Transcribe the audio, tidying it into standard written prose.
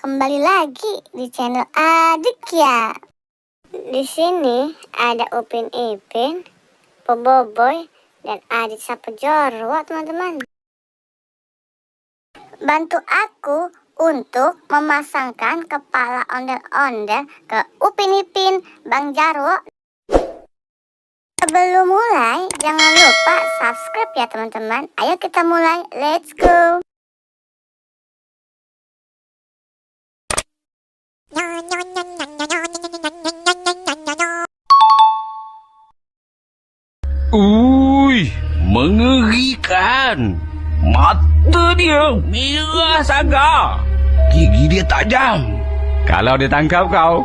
kembali lagi di channel Adik ya. Di sini ada Upin Ipin, Boboiboy, dan Adit Sapejorwo, teman-teman. Bantu aku untuk memasangkan kepala ondel-ondel ke Upin Ipin, Bang Jarwo. Sebelum mulai, jangan lupa subscribe ya teman-teman. Ayo kita mulai, let's go. Mengerikan. Mata dia merah sangat. Gigi dia tajam. Kalau dia tangkap kau,